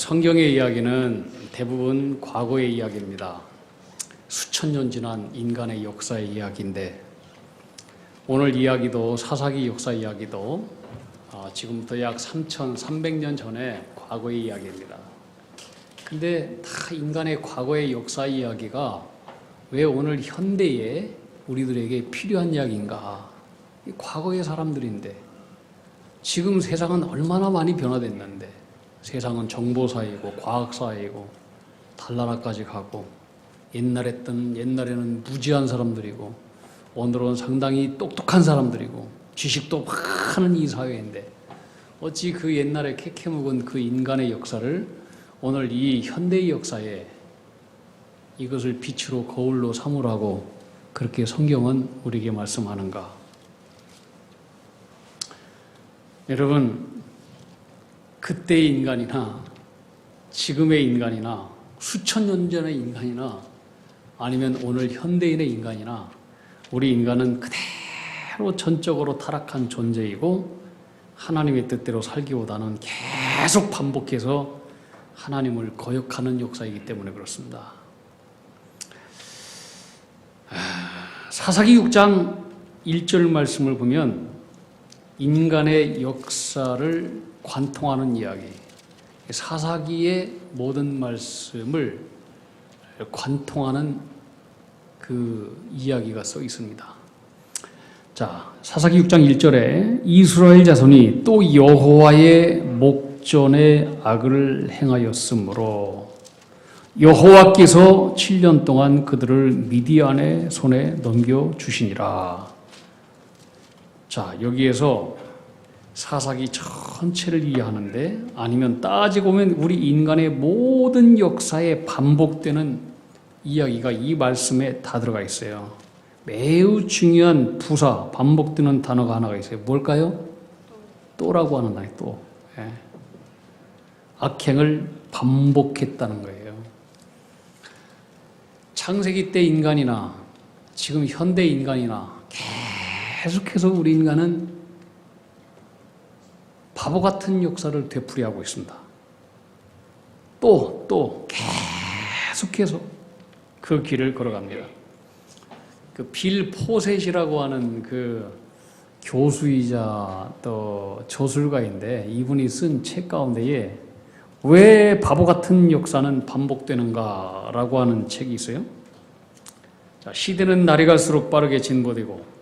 성경의 이야기는 대부분 과거의 이야기입니다. 수천 년 지난 인간의 역사의 이야기인데 오늘 이야기도 사사기 역사 이야기도 지금부터 약 3,300년 전의 과거의 이야기입니다. 근데 다 인간의 과거의 역사 이야기가 왜 오늘 현대에 우리들에게 필요한 이야기인가? 과거의 사람들인데 지금 세상은 얼마나 많이 변화됐는데 세상은 정보사회이고 과학사회이고 달나라까지 가고 옛날에는 무지한 사람들이고 오늘은 상당히 똑똑한 사람들이고 지식도 많은 이 사회인데 어찌 그 옛날에 캐캐묵은 그 인간의 역사를 오늘 이 현대의 역사에 이것을 빛으로 거울로 삼으라고 그렇게 성경은 우리에게 말씀하는가? 여러분, 그때의 인간이나 지금의 인간이나 수천 년 전의 인간이나 아니면 오늘 현대인의 인간이나 우리 인간은 그대로 전적으로 타락한 존재이고 하나님의 뜻대로 살기보다는 계속 반복해서 하나님을 거역하는 역사이기 때문에 그렇습니다. 사사기 6장 1절 말씀을 보면 인간의 역사를 관통하는 이야기, 사사기의 모든 말씀을 관통하는 그 이야기가 써 있습니다. 자, 사사기 6장 1절에 이스라엘 자손이 또 여호와의 목전에 악을 행하였으므로 여호와께서 7년 동안 그들을 미디안의 손에 넘겨주시니라. 자, 여기에서 사사기 전체를 이해하는데 아니면 따지고 보면 우리 인간의 모든 역사에 반복되는 이야기가 이 말씀에 다 들어가 있어요. 매우 중요한 부사, 반복되는 단어가 하나가 있어요. 뭘까요? 또라고 하는 단어, 또. 예. 악행을 반복했다는 거예요. 창세기 때 인간이나 지금 현대 인간이나 계속해서 우리 인간은 바보 같은 역사를 되풀이하고 있습니다. 또 계속해서 그 길을 걸어갑니다. 그 빌 포셋이라고 하는 그 교수이자 또 저술가인데 이분이 쓴 책 가운데에 왜 바보 같은 역사는 반복되는가라고 하는 책이 있어요. 자, 시대는 날이 갈수록 빠르게 진보되고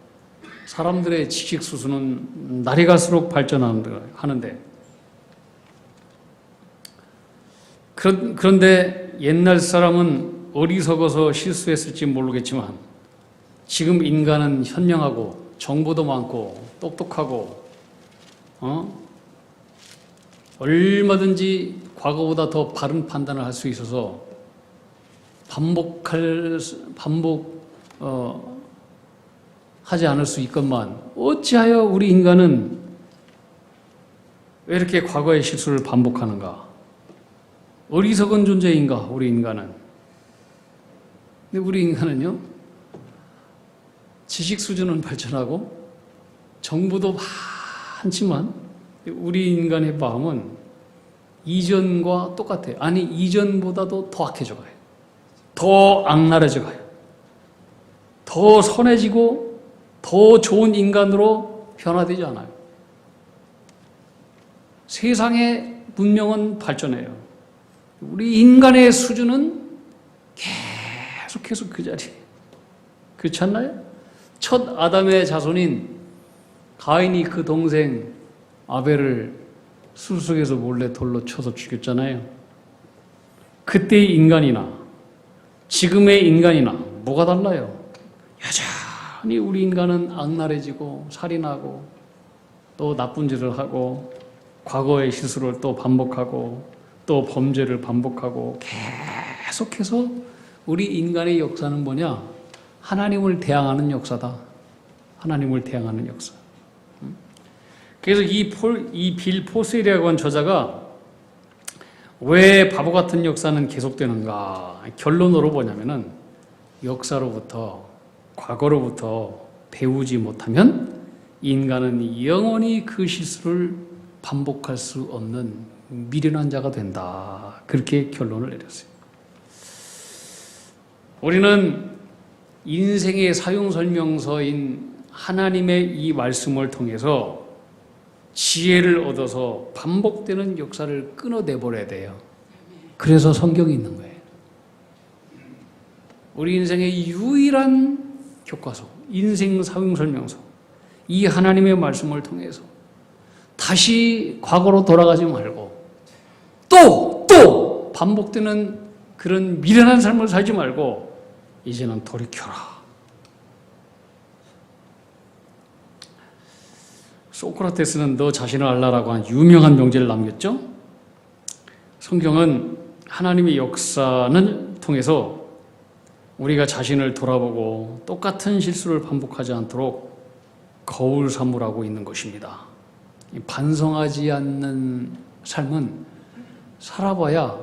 사람들의 지식 수준은 날이 갈수록 발전하는데 그런데 옛날 사람은 어리석어서 실수했을지 모르겠지만 지금 인간은 현명하고 정보도 많고 똑똑하고 얼마든지 과거보다 더 바른 판단을 할 수 있어서 하지 않을 수 있건만 어찌하여 우리 인간은 왜 이렇게 과거의 실수를 반복하는가? 어리석은 존재인가 우리 인간은? 근데 우리 인간은요 지식 수준은 발전하고 정보도 많지만 우리 인간의 마음은 이전과 똑같아요. 아니 이전보다도 더 악해져 가요. 더 악랄해져 가요. 더 선해지고 더 좋은 인간으로 변화되지 않아요. 세상의 문명은 발전해요. 우리 인간의 수준은 계속해서 그 자리에. 그렇지 않나요? 첫 아담의 자손인 가인이 그 동생 아벨을 숲속에서 몰래 돌로 쳐서 죽였잖아요. 그때의 인간이나 지금의 인간이나 뭐가 달라요? 여전히 우리 인간은 악랄해지고 살인하고 또 나쁜 짓을 하고 과거의 실수를 또 반복하고 또 범죄를 반복하고 계속해서 우리 인간의 역사는 뭐냐? 하나님을 대항하는 역사다. 하나님을 대항하는 역사. 그래서 이 빌 포셀이라고 하는 저자가 왜 바보 같은 역사는 계속되는가? 결론으로 보냐면은 역사로부터 과거로부터 배우지 못하면 인간은 영원히 그 실수를 반복할 수 없는 미련한 자가 된다. 그렇게 결론을 내렸어요. 우리는 인생의 사용설명서인 하나님의 이 말씀을 통해서 지혜를 얻어서 반복되는 역사를 끊어내버려야 돼요. 그래서 성경이 있는 거예요. 우리 인생의 유일한 교과서, 인생 사용설명서, 이 하나님의 말씀을 통해서 다시 과거로 돌아가지 말고 또 반복되는 그런 미련한 삶을 살지 말고 이제는 돌이켜라. 소크라테스는 너 자신을 알라라고 한 유명한 명제를 남겼죠. 성경은 하나님의 역사는 통해서 우리가 자신을 돌아보고 똑같은 실수를 반복하지 않도록 거울 삼으라고 있는 것입니다. 반성하지 않는 삶은 살아봐야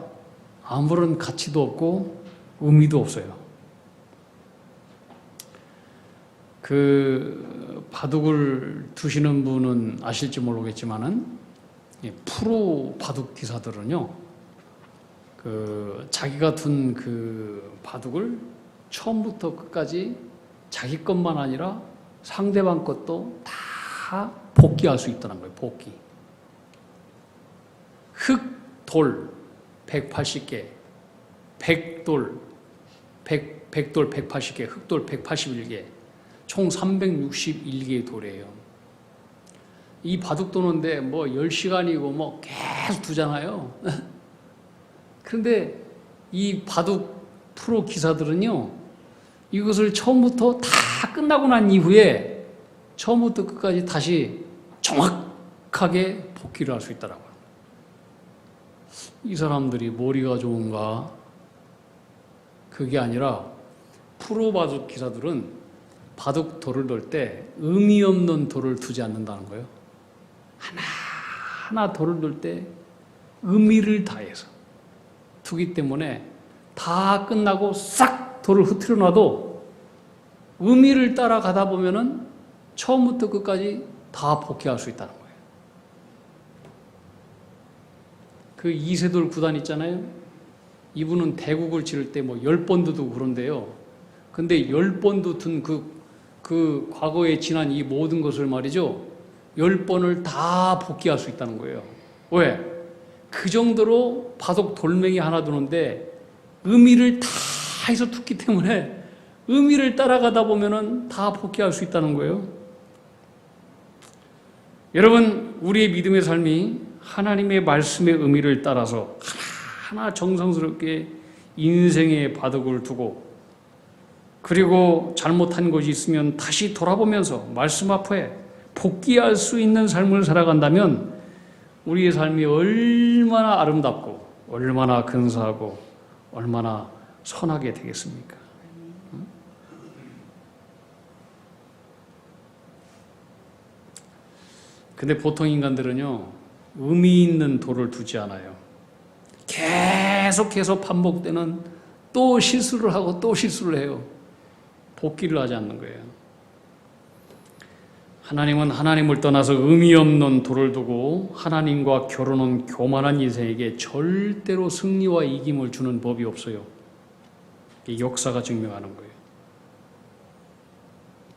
아무런 가치도 없고 의미도 없어요. 그 바둑을 두시는 분은 아실지 모르겠지만은 프로 바둑 기사들은요, 그 자기가 둔 그 바둑을 처음부터 끝까지 자기 것만 아니라 상대방 것도 다 복귀할 수 있다는 거예요. 복귀. 흑, 돌 180개, 백돌 180개, 흑돌 181개, 총 361개의 돌이에요. 이 바둑 도는데 뭐 10시간이고 뭐 계속 두잖아요. 그런데 이 바둑 프로 기사들은요, 이것을 처음부터 다 끝나고 난 이후에 처음부터 끝까지 다시 정확하게 복귀를 할 수 있더라고요. 이 사람들이 머리가 좋은가? 그게 아니라 프로 바둑 기사들은 바둑 돌을 돌 때 의미 없는 돌을 두지 않는다는 거예요. 하나하나 돌을 돌 때 의미를 다해서 두기 때문에 다 끝나고 싹 돌을 흐트려 놔도 의미를 따라가다 보면은 처음부터 끝까지 다 복귀할 수 있다는 거예요. 그 이세돌 구단 있잖아요. 이분은 대국을 치를 때 뭐 10번도 두고 그런데요. 근데 10번도 둔 그 과거에 지난 이 모든 것을 말이죠, 10번을 다 복귀할 수 있다는 거예요. 왜? 그 정도로 바둑 돌멩이 하나 두는데 의미를 다 해서 tus기 때문에 의미를 따라가다 보면은 다 복귀할 수 있다는 거예요. 여러분, 우리의 믿음의 삶이 하나님의 말씀의 의미를 따라서 하나하나 정성스럽게 인생의 바둑을 두고, 그리고 잘못한 것이 있으면 다시 돌아보면서 말씀 앞에 복귀할 수 있는 삶을 살아간다면 우리의 삶이 얼마나 아름답고 얼마나 근사하고 얼마나 선하게 되겠습니까? 근데 보통 인간들은요, 의미 있는 돌을 두지 않아요. 계속해서 반복되는 또 실수를 하고 또 실수를 해요. 복귀를 하지 않는 거예요. 하나님은 하나님을 떠나서 의미 없는 돌을 두고 하나님과 겨루는 교만한 인생에게 절대로 승리와 이김을 주는 법이 없어요. 이 역사가 증명하는 거예요.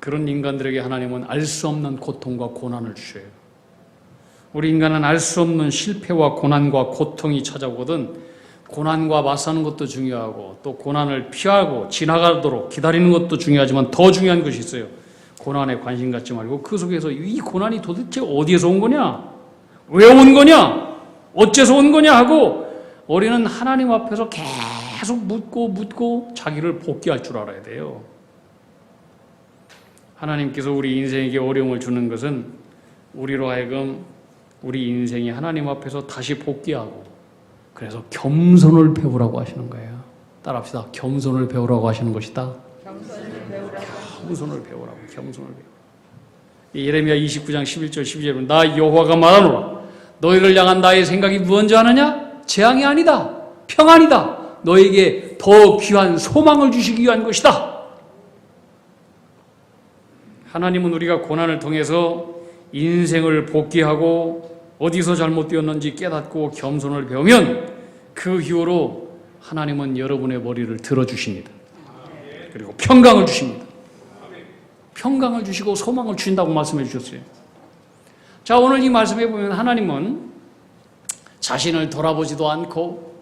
그런 인간들에게 하나님은 알 수 없는 고통과 고난을 주셔요. 우리 인간은 알 수 없는 실패와 고난과 고통이 찾아오거든 고난과 맞서는 것도 중요하고 또 고난을 피하고 지나가도록 기다리는 것도 중요하지만 더 중요한 것이 있어요. 고난에 관심 갖지 말고 그 속에서 이 고난이 도대체 어디에서 온 거냐? 왜 온 거냐? 어째서 온 거냐? 하고 우리는 하나님 앞에서 계속 묻고 자기를 복귀할 줄 알아야 돼요. 하나님께서 우리 인생에게 어려움을 주는 것은 우리로 하여금 우리 인생이 하나님 앞에서 다시 복귀하고, 그래서 겸손을 배우라고 하시는 거예요. 따라합시다. 겸손을 배우라고 하시는 것이다. 겸손을 배우라고. 겸손을 배우라고. 예레미야 29장 11절 12절은 나 여호와가 말하노라. 너희를 향한 나의 생각이 무언지 아느냐? 재앙이 아니다. 평안이다. 너에게 더 귀한 소망을 주시기 위한 것이다. 하나님은 우리가 고난을 통해서 인생을 복귀하고 어디서 잘못되었는지 깨닫고 겸손을 배우면 그 이후로 하나님은 여러분의 머리를 들어주십니다. 그리고 평강을 주십니다. 평강을 주시고 소망을 주신다고 말씀해 주셨어요. 자, 오늘 이 말씀에 보면 하나님은 자신을 돌아보지도 않고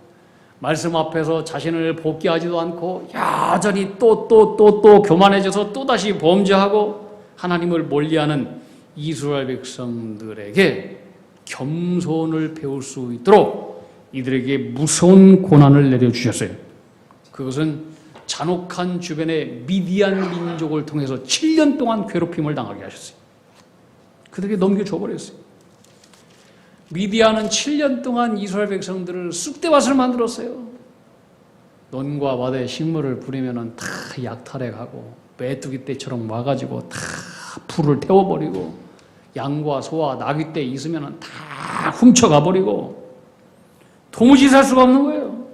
말씀 앞에서 자신을 복귀하지도 않고 여전히 또 교만해져서 또다시 범죄하고 하나님을 멀리하는 이스라엘 백성들에게 겸손을 배울 수 있도록 이들에게 무서운 고난을 내려주셨어요. 그것은 잔혹한 주변의 미디안 민족을 통해서 7년 동안 괴롭힘을 당하게 하셨어요. 그들에게 넘겨줘 버렸어요. 미디안은 7년 동안 이스라엘 백성들을 쑥대밭을 만들었어요. 논과 밭에 식물을 부리면 다 약탈해가고 메뚜기 떼처럼 와가지고 다 풀을 태워버리고 양과 소와 나귀 떼 있으면 다 훔쳐가버리고 도무지 살 수가 없는 거예요.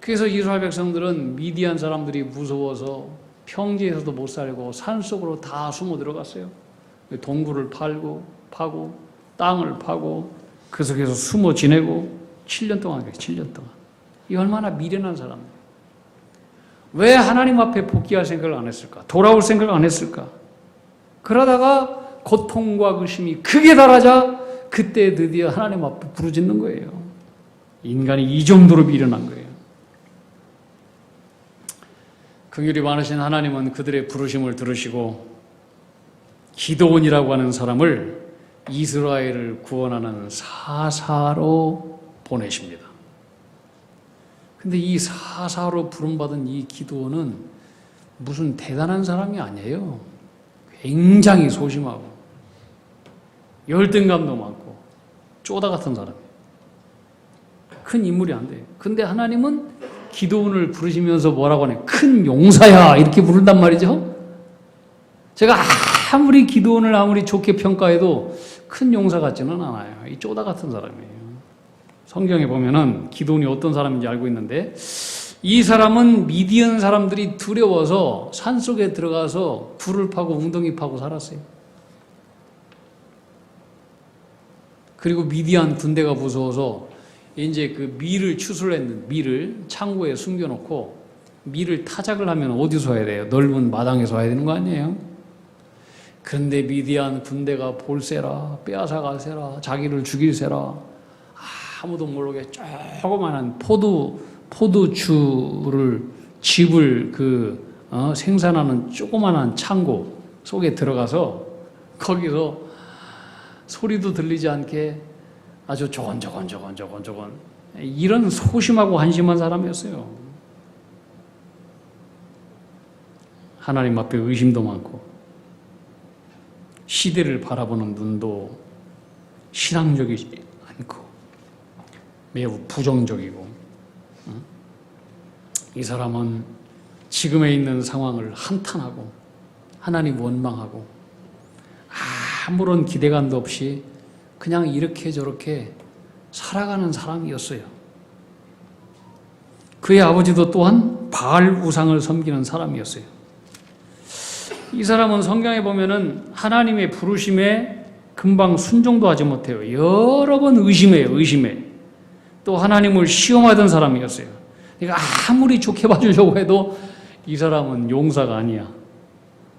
그래서 이스라엘 백성들은 미디안 사람들이 무서워서 평지에서도 못 살고 산속으로 다 숨어 들어갔어요. 동굴을 파고 땅을 파고 그 속에서 숨어 지내고 7년 동안 7년 동안. 이 얼마나 미련한 사람들. 왜 하나님 앞에 복귀할 생각을 안 했을까? 돌아올 생각을 안 했을까? 그러다가 고통과 의심이 크게 달하자 그때 드디어 하나님 앞에 부르짖는 거예요. 인간이 이 정도로 미련한 거예요. 긍휼이 많으신 하나님은 그들의 부르심을 들으시고 기드온이라고 하는 사람을 이스라엘을 구원하는 사사로 보내십니다. 근데 이 사사로 부름받은 이 기드온은 무슨 대단한 사람이 아니에요. 굉장히 소심하고 열등감도 많고 쪼다 같은 사람이에요. 큰 인물이 안 돼요. 근데 하나님은 기드온을 부르시면서 뭐라고 하냐? 큰 용사야 이렇게 부른단 말이죠. 제가 아무리 기드온을 아무리 좋게 평가해도 큰 용사 같지는 않아요. 이 쪼다 같은 사람이에요. 성경에 보면은 기드온이 어떤 사람인지 알고 있는데 이 사람은 미디안 사람들이 두려워서 산속에 들어가서 굴을 파고 웅덩이 파고 살았어요. 그리고 미디안 군대가 무서워서 이제 그 밀을 추출했는 밀을 창고에 숨겨놓고 밀을 타작을 하면 어디서 해야 돼요? 넓은 마당에서 해야 되는 거 아니에요? 그런데 미디안 군대가 볼세라 빼앗아가세라 자기를 죽일세라 아무도 모르게 조그마한 포도주를 집을 생산하는 조그마한 창고 속에 들어가서 거기서 소리도 들리지 않게 아주 조곤조곤 이런 소심하고 한심한 사람이었어요. 하나님 앞에 의심도 많고 시대를 바라보는 눈도 신앙적이지 않고 매우 부정적이고 이 사람은 지금에 있는 상황을 한탄하고 하나님 원망하고 아무런 기대감도 없이 그냥 이렇게 저렇게 살아가는 사람이었어요. 그의 아버지도 또한 바알 우상을 섬기는 사람이었어요. 이 사람은 성경에 보면은 하나님의 부르심에 금방 순종도 하지 못해요. 여러 번 의심해요. 또 하나님을 시험하던 사람이었어요. 그러니까 아무리 좋게 봐주려고 해도 이 사람은 용사가 아니야.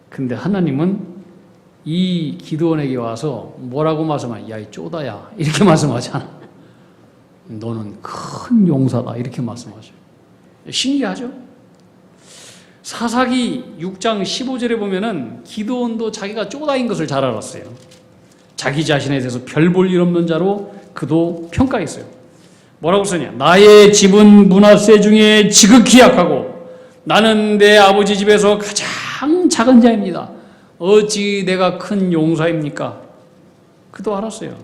근데 하나님은 이 기드온에게 와서 뭐라고 말씀하냐? 야, 이 쪼다야. 이렇게 말씀하잖아. 너는 큰 용사다. 이렇게 말씀하셔요. 신기하죠? 사사기 6장 15절에 보면은 기드온도 자기가 쪼다인 것을 잘 알았어요. 자기 자신에 대해서 별 볼 일 없는 자로 그도 평가했어요. 뭐라고 쓰냐? 나의 집은 므낫세 중에 지극히 약하고 나는 내 아버지 집에서 가장 작은 자입니다. 어찌 내가 큰 용사입니까? 그도 알았어요.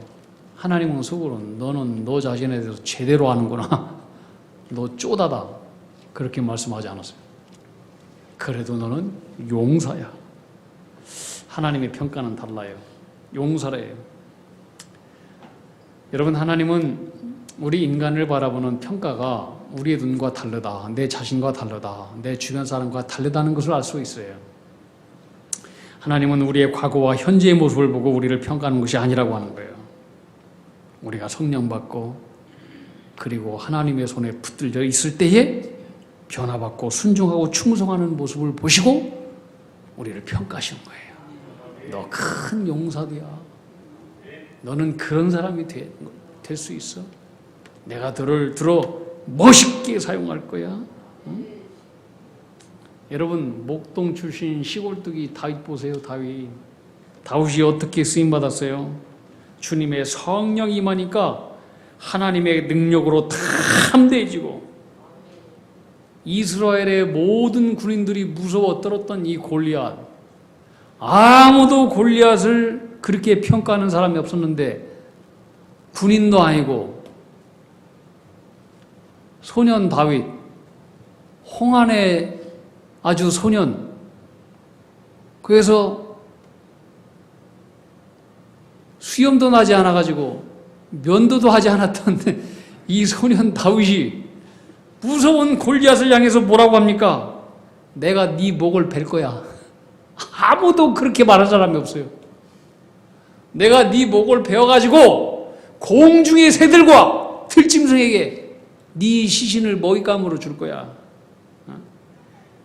하나님은 속으로 너는 너 자신에 대해서 제대로 아는구나. 너 쪼다다. 그렇게 말씀하지 않았어요. 그래도 너는 용사야. 하나님의 평가는 달라요. 용사래요. 여러분, 하나님은 우리 인간을 바라보는 평가가 우리의 눈과 다르다. 내 자신과 다르다. 내 주변 사람과 다르다는 것을 알 수 있어요. 하나님은 우리의 과거와 현재의 모습을 보고 우리를 평가하는 것이 아니라고 하는 거예요. 우리가 성령 받고 그리고 하나님의 손에 붙들려 있을 때에 변화받고 순종하고 충성하는 모습을 보시고 우리를 평가하시는 거예요. 너 큰 용사도야. 너는 그런 사람이 될 수 있어. 내가 너를 멋있게 사용할 거야. 응? 여러분 목동 출신 시골뜨기 다윗 보세요. 다윗이 어떻게 쓰임받았어요? 주님의 성령이 임하니까 하나님의 능력으로 탐대해지고 이스라엘의 모든 군인들이 무서워 떨었던 이 골리앗, 아무도 골리앗을 그렇게 평가하는 사람이 없었는데 군인도 아니고 소년 다윗, 홍안의 아주 소년, 그래서 수염도 나지 않아가지고 면도도 하지 않았던 이 소년 다윗이 무서운 골리앗을 향해서 뭐라고 합니까? 내가 네 목을 벨 거야. 아무도 그렇게 말한 사람이 없어요. 내가 네 목을 베어가지고 공중의 새들과 들짐승에게 네 시신을 먹잇감으로 줄 거야.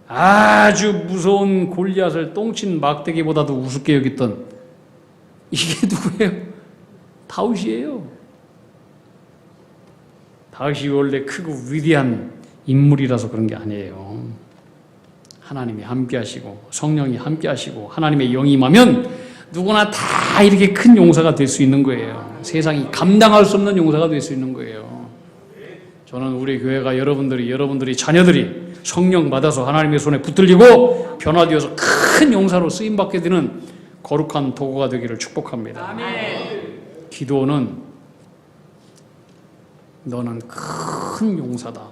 아주 무서운 골리앗을 똥친 막대기보다도 우습게 여겼던 이게 누구예요? 다윗이에요. 다윗이 원래 크고 위대한 인물이라서 그런 게 아니에요. 하나님이 함께 하시고 성령이 함께 하시고 하나님의 영이 임하면 누구나 다 이렇게 큰 용사가 될 수 있는 거예요. 세상이 감당할 수 없는 용사가 될 수 있는 거예요. 저는 우리 교회가 여러분들이 자녀들이 성령 받아서 하나님의 손에 붙들리고 변화되어서 큰 용사로 쓰임받게 되는 거룩한 도구가 되기를 축복합니다. 아멘. 기도는 너는 큰 용사다.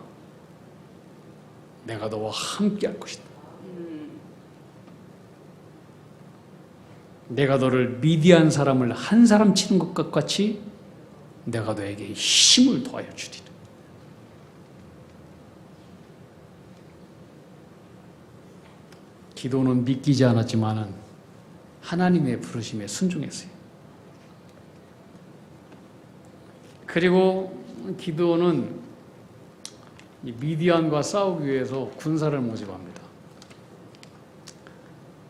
내가 너와 함께 할 것이다. 내가 너를 미디안 사람을 한 사람 치는 것과 같이 내가 너에게 힘을 더하여 주리라. 기도는 믿기지 않았지만은 하나님의 부르심에 순종했어요. 그리고 기도는 미디안과 싸우기 위해서 군사를 모집합니다.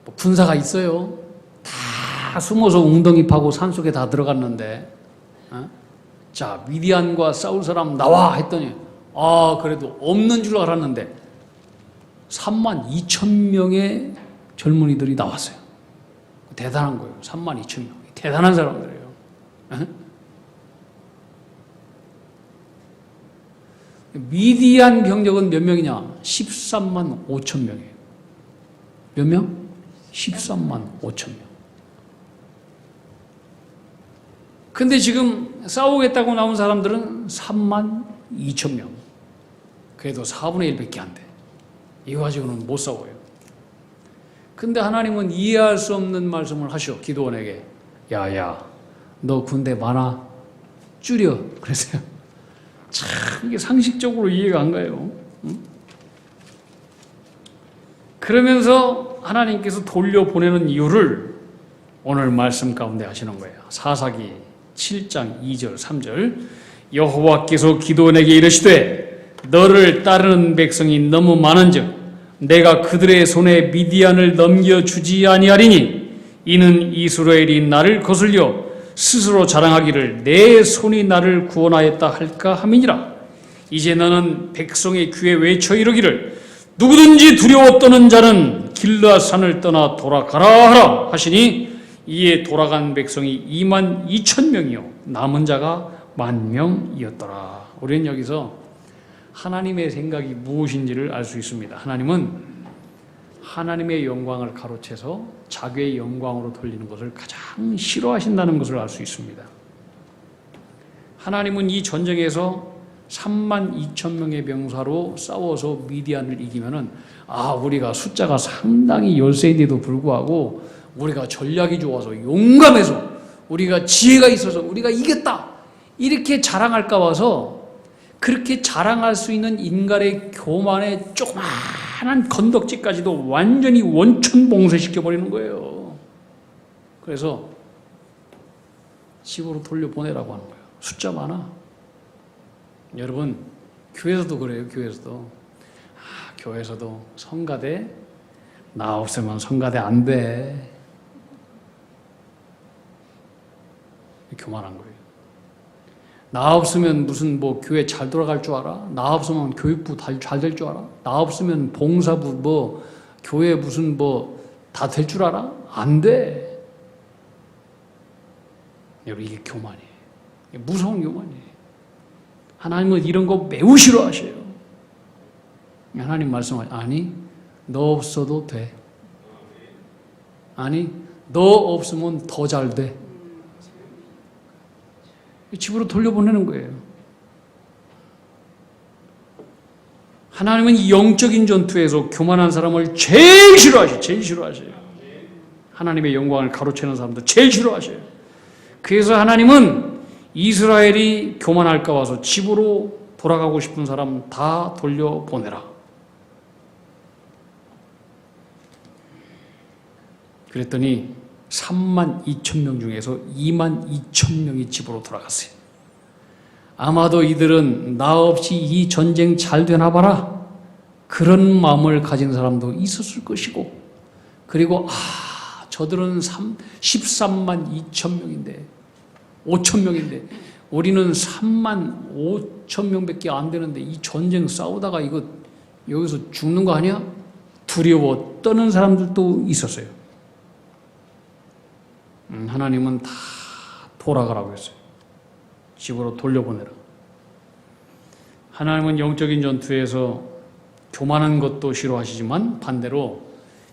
뭐 군사가 있어요. 다 숨어서 웅덩이 파고 산속에 다 들어갔는데, 자, 미디안과 싸울 사람 나와 했더니 그래도 없는 줄 알았는데 32,000명의 젊은이들이 나왔어요. 대단한 거예요. 32,000명. 대단한 사람들이에요. 미디안 병력은 몇 명이냐? 13만 5천 명이에요. 몇 명? 13만 5천 명. 근데 지금 싸우겠다고 나온 사람들은 3만 2천 명. 그래도 4분의 1밖에 안 돼. 이거 가지고는 못 싸워요. 근데 하나님은 이해할 수 없는 말씀을 하셔. 기도원에게. 야야, 너 군대 많아? 줄여. 그랬어요. 참 이게 상식적으로 이해가 안 가요. 응? 그러면서 하나님께서 돌려보내는 이유를 오늘 말씀 가운데 하시는 거예요. 사사기 7장 2절 3절 여호와께서 기드온에게 이르시되 너를 따르는 백성이 너무 많은즉 내가 그들의 손에 미디안을 넘겨주지 아니하리니 이는 이스라엘이 나를 거슬려 스스로 자랑하기를 내 손이 나를 구원하였다 할까 함이니라. 이제 너는 백성의 귀에 외쳐 이르기를 누구든지 두려워 떠는 자는 길르앗 산을 떠나 돌아가라 하라 하시니 이에 돌아간 백성이 2만 2천 명이요 남은 자가 10,000명이었더라. 우리는 여기서 하나님의 생각이 무엇인지를 알 수 있습니다. 하나님은 하나님의 영광을 가로채서 자기의 영광으로 돌리는 것을 가장 싫어하신다는 것을 알 수 있습니다. 하나님은 이 전쟁에서 3만 2천 명의 병사로 싸워서 미디안을 이기면은 우리가 숫자가 상당히 열세인데도 불구하고 우리가 전략이 좋아서 용감해서 우리가 지혜가 있어서 우리가 이겼다 이렇게 자랑할까 봐서 그렇게 자랑할 수 있는 인간의 교만의 조그마한 건덕지까지도 완전히 원천봉쇄시켜버리는 거예요. 그래서 집으로 돌려보내라고 하는 거예요. 숫자 많아. 여러분, 교회에서도 그래요. 교회에서도 성가대, 나 없으면 성가대 안 돼. 교만한 거예요. 나 없으면 무슨 뭐 교회 잘 돌아갈 줄 알아? 나 없으면 교육부 잘 될 줄 알아? 나 없으면 봉사부 뭐 교회 무슨 뭐 다 될 줄 알아? 안 돼. 여러분, 이게 교만이에요. 무서운 교만이에요. 하나님은 이런 거 매우 싫어하셔요. 하나님 말씀하세요. 아니, 너 없어도 돼. 아니, 너 없으면 더 잘 돼. 집으로 돌려보내는 거예요. 하나님은 영적인 전투에서 교만한 사람을 제일 싫어하셔요. 하나님의 영광을 가로채는 사람도 제일 싫어하셔요. 그래서 하나님은 이스라엘이 교만할까 봐서 집으로 돌아가고 싶은 사람 다 돌려보내라. 그랬더니 32,000명 중에서 22,000명이 집으로 돌아갔어요. 아마도 이들은 나 없이 이 전쟁 잘 되나 봐라, 그런 마음을 가진 사람도 있었을 것이고, 그리고 저들은 13만 2천 명인데 5천 명인데 우리는 3만 5천 명밖에 안 되는데 이 전쟁 싸우다가 이거 여기서 죽는 거 아니야? 두려워 떠는 사람들도 있었어요. 하나님은 다 돌아가라고 했어요. 집으로 돌려보내라. 하나님은 영적인 전투에서 교만한 것도 싫어하시지만 반대로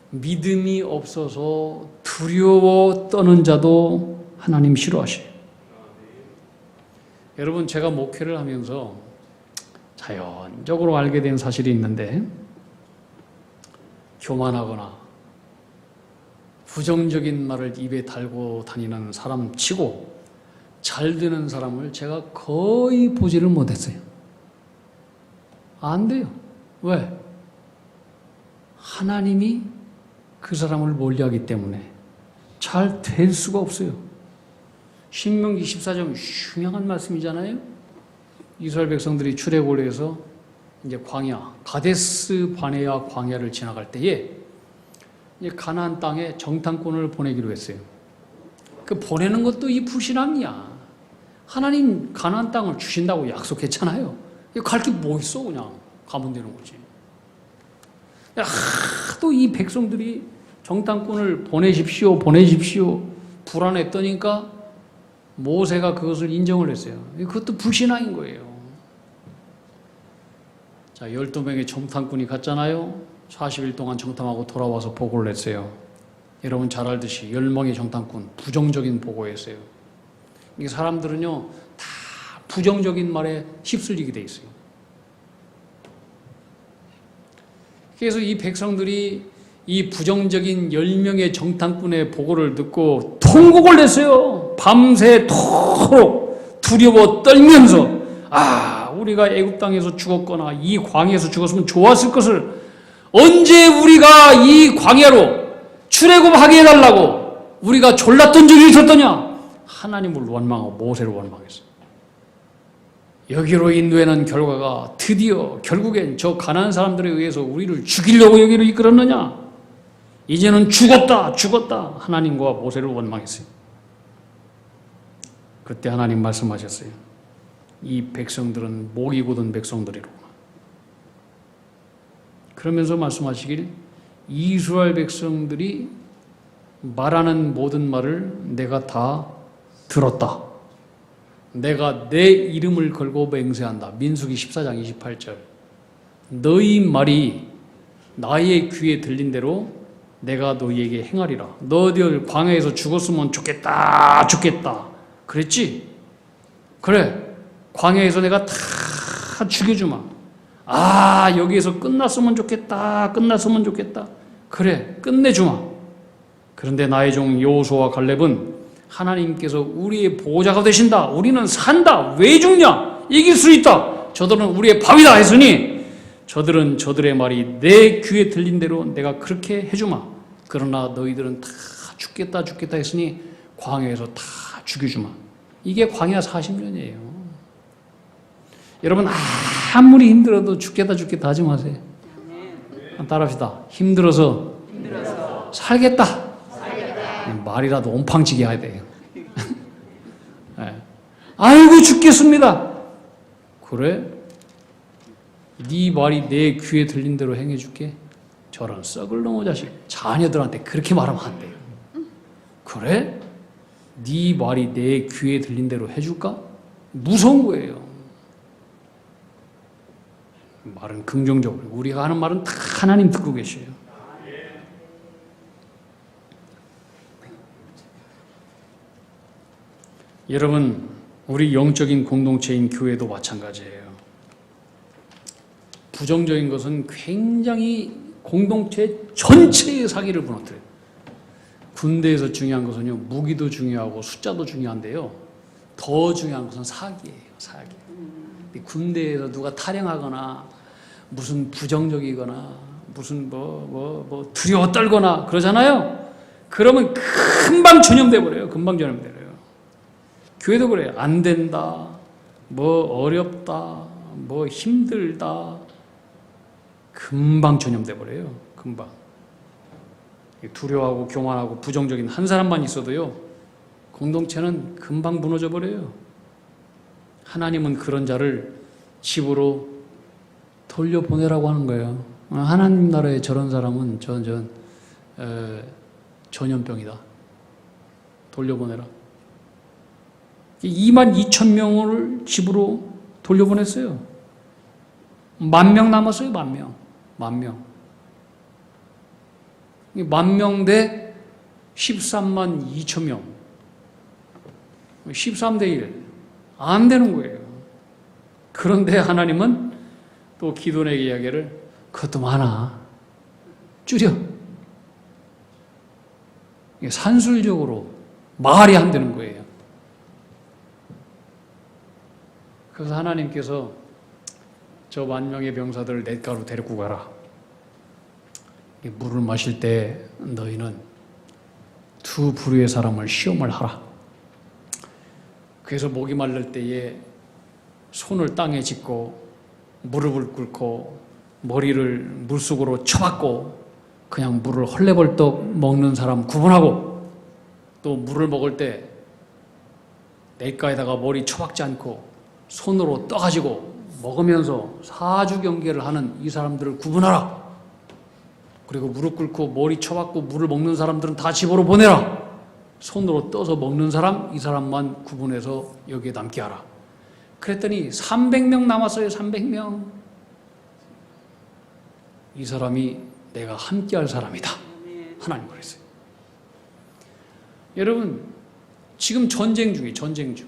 믿음이 없어서 두려워 떠는 자도 하나님 싫어하셔요. 여러분, 제가 목회를 하면서 자연적으로 알게 된 사실이 있는데, 교만하거나 부정적인 말을 입에 달고 다니는 사람 치고 잘 되는 사람을 제가 거의 보지를 못했어요. 안 돼요. 왜? 하나님이 그 사람을 멀리하기 때문에 잘 될 수가 없어요. 신명기 14장 흉흉한 말씀이잖아요. 이스라엘 백성들이 출애굽을 해서 이제 광야, 가데스 바네아 광야를 지나갈 때에 이제 가나안 땅에 정탐꾼을 보내기로 했어요. 그 보내는 것도 이 불신앙이야. 하나님 가나안 땅을 주신다고 약속했잖아요. 갈 게 뭐 있어? 그냥 가면 되는 거지. 하도 이 백성들이 정탐꾼을 보내십시오 불안했더니까 모세가 그것을 인정을 했어요. 그것도 불신앙인 거예요. 자, 12명의 정탐꾼이 갔잖아요. 40일 동안 정탐하고 돌아와서 보고를 했어요. 여러분 잘 알듯이 10명의 정탐꾼 부정적인 보고였어요. 이게 사람들은요 다 부정적인 말에 휩쓸리게 돼 있어요. 그래서 이 백성들이 이 부정적인 10명의 정탐꾼의 보고를 듣고 통곡을 냈어요. 밤새도록 두려워 떨면서 우리가 애굽 땅에서 죽었거나 이 광야에서 죽었으면 좋았을 것을 언제 우리가 이 광야로 출애굽하게 해달라고 우리가 졸랐던 적이 있었더냐. 하나님을 원망하고 모세를 원망했어요. 여기로 인도하는 결과가 드디어 결국엔 저 가난한 사람들에 의해서 우리를 죽이려고 여기로 이끌었느냐. 이제는 죽었다 하나님과 모세를 원망했어요. 그때 하나님 말씀하셨어요. 이 백성들은 목이 굳은 백성들이로구나. 그러면서 말씀하시길, 이스라엘 백성들이 말하는 모든 말을 내가 다 들었다. 내가 내 이름을 걸고 맹세한다. 민수기 14장 28절. 너희 말이 나의 귀에 들린 대로 내가 너희에게 행하리라. 너희들 광야에서 죽었으면 좋겠다. 그랬지? 그래. 광야에서 내가 다 죽여주마. 여기에서 끝났으면 좋겠다. 그래. 끝내주마. 그런데 나의 종 여호수아와 갈렙은 하나님께서 우리의 보호자가 되신다. 우리는 산다. 왜 죽냐? 이길 수 있다. 저들은 우리의 밥이다 했으니 저들은 저들의 말이 내 귀에 들린 대로 내가 그렇게 해주마. 그러나 너희들은 다 죽겠다 했으니 광야에서 다 죽여주마. 이게 광야 40년이에요. 여러분 아무리 힘들어도 죽겠다 하지 마세요. 따라합시다. 힘들어서 살겠다. 말이라도 온팡치게 해야 돼요. 네. 아이고 죽겠습니다. 그래? 네 말이 내 귀에 들린 대로 행해줄게. 저런 썩을 놈의 자식. 자녀들한테 그렇게 말하면 안 돼요. 그래? 네 말이 내 귀에 들린 대로 해줄까? 무서운 거예요. 말은 긍정적으로. 우리가 하는 말은 다 하나님 듣고 계셔요. 여러분, 우리 영적인 공동체인 교회도 마찬가지예요. 부정적인 것은 굉장히 공동체 전체의 사기를 무너뜨려요. 군대에서 중요한 것은요, 무기도 중요하고 숫자도 중요한데요, 더 중요한 것은 사기예요. 사기. 군대에서 누가 탈영하거나 무슨 부정적이거나 무슨 두려워 떨거나 그러잖아요. 그러면 금방 전염돼 버려요. 금방 전염돼 버려요. 교회도 그래요. 안 된다, 어렵다, 힘들다, 금방 전염돼 버려요. 금방. 두려워하고 교만하고 부정적인 한 사람만 있어도요, 공동체는 금방 무너져 버려요. 하나님은 그런 자를 집으로 돌려보내라고 하는 거예요. 하나님 나라에 저런 사람은 전염병이다. 돌려보내라. 22,000명을 집으로 돌려보냈어요. 10,000명 남았어요. 10,000명. 10,000명 대 132,000명. 13대 1. 안 되는 거예요. 그런데 하나님은 또 기도원에게 이야기를, 그것도 많아. 줄여. 산술적으로 말이 안 되는 거예요. 그래서 하나님께서 저 10,000명의 병사들을 냇가로 데리고 가라. 물을 마실 때 너희는 두 부류의 사람을 시험을 하라. 그래서 목이 마를 때에 손을 땅에 짚고 무릎을 꿇고 머리를 물속으로 쳐박고 그냥 물을 헐레벌떡 먹는 사람 구분하고, 또 물을 먹을 때 냇가에다가 머리 쳐박지 않고 손으로 떠가지고 먹으면서 사주경계를 하는 이 사람들을 구분하라. 그리고 무릎 꿇고 머리 쳐박고 물을 먹는 사람들은 다 집으로 보내라. 손으로 떠서 먹는 사람, 이 사람만 구분해서 여기에 남게 하라. 그랬더니 300명 남았어요. 300명. 이 사람이 내가 함께할 사람이다. 하나님 그랬어요. 여러분, 지금 전쟁 중이에요. 전쟁 중.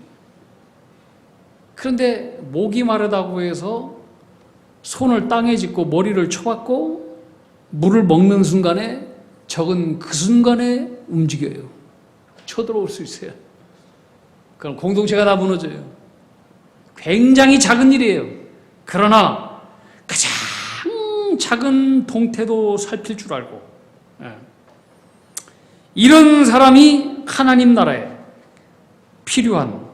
그런데 목이 마르다고 해서 손을 땅에 짚고 머리를 쳐박고 물을 먹는 순간에, 적은 그 순간에 움직여요. 쳐들어올 수 있어요. 그럼 공동체가 다 무너져요. 굉장히 작은 일이에요. 그러나 가장 작은 동태도 살필 줄 알고, 이런 사람이 하나님 나라에 필요한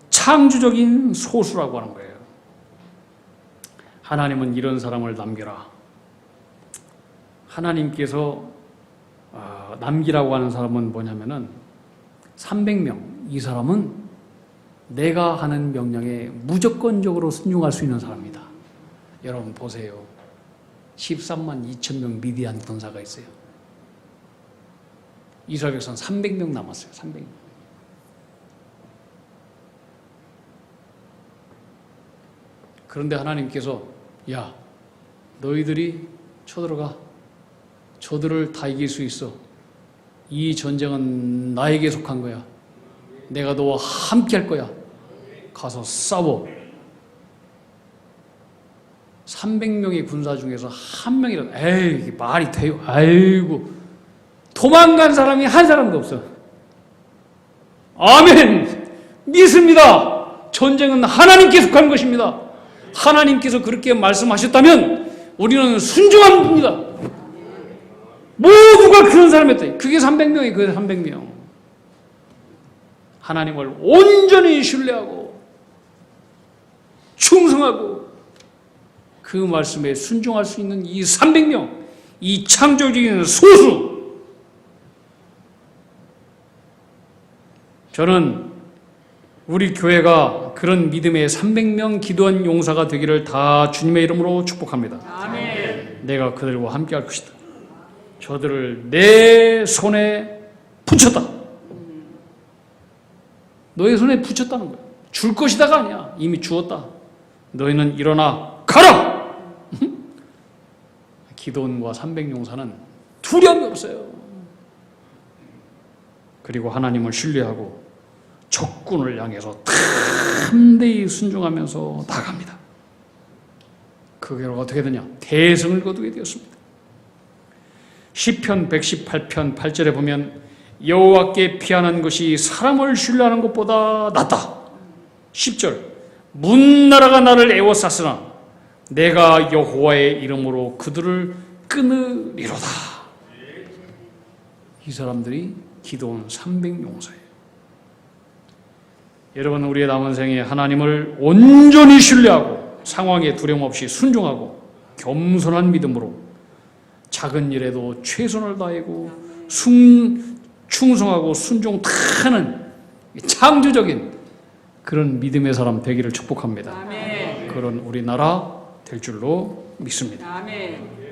창조적인 소수라고 하는 거예요. 하나님은 이런 사람을 남겨라. 하나님께서 남기라고 하는 사람은 뭐냐면은 300명. 이 사람은 내가 하는 명령에 무조건적으로 순종할 수 있는 사람이다. 여러분 보세요. 132,000명 미디안 군사가 있어요. 이스라엘 백성 300명 남았어요. 300명. 그런데 하나님께서, 야, 너희들이 쳐들어가. 저들을 다 이길 수 있어. 이 전쟁은 나에게 속한 거야. 내가 너와 함께 할 거야. 가서 싸워. 300명의 군사 중에서 한 명이라도, 에이, 이게 말이 돼요. 아이고. 도망간 사람이 한 사람도 없어. 아멘. 믿습니다. 전쟁은 하나님께 속한 것입니다. 하나님께서 그렇게 말씀하셨다면 우리는 순종하는 겁니다. 모두가 그런 사람이었다. 그게 300명이에요. 그게 300명. 하나님을 온전히 신뢰하고 충성하고 그 말씀에 순종할 수 있는 이 300명, 이 창조적인 소수, 저는 우리 교회가 그런 믿음의 300명 기도한 용사가 되기를 다 주님의 이름으로 축복합니다. 아멘. 내가 그들과 함께 할 것이다. 저들을 내 손에 붙였다. 너의 손에 붙였다는 거야. 줄 것이다가 아니야. 이미 주었다. 너희는 일어나 가라. 기도원과 300용사는 두려움이 없어요. 그리고 하나님을 신뢰하고 적군을 향해서 담대히 순종하면서 나갑니다. 그 결과 어떻게 되냐? 대성을 거두게 되었습니다. 시편 118편 8절에 보면 여호와께 피하는 것이 사람을 신뢰하는 것보다 낫다. 10절 문나라가 나를 애워쌌으나 내가 여호와의 이름으로 그들을 끊으리로다. 이 사람들이 기도원 300용사예요. 여러분, 우리의 남은 생에 하나님을 온전히 신뢰하고 상황에 두려움 없이 순종하고 겸손한 믿음으로 작은 일에도 최선을 다하고 충성하고 순종하는 창조적인 그런 믿음의 사람 되기를 축복합니다. 아멘. 그런 우리나라 될 줄로 믿습니다. 아멘.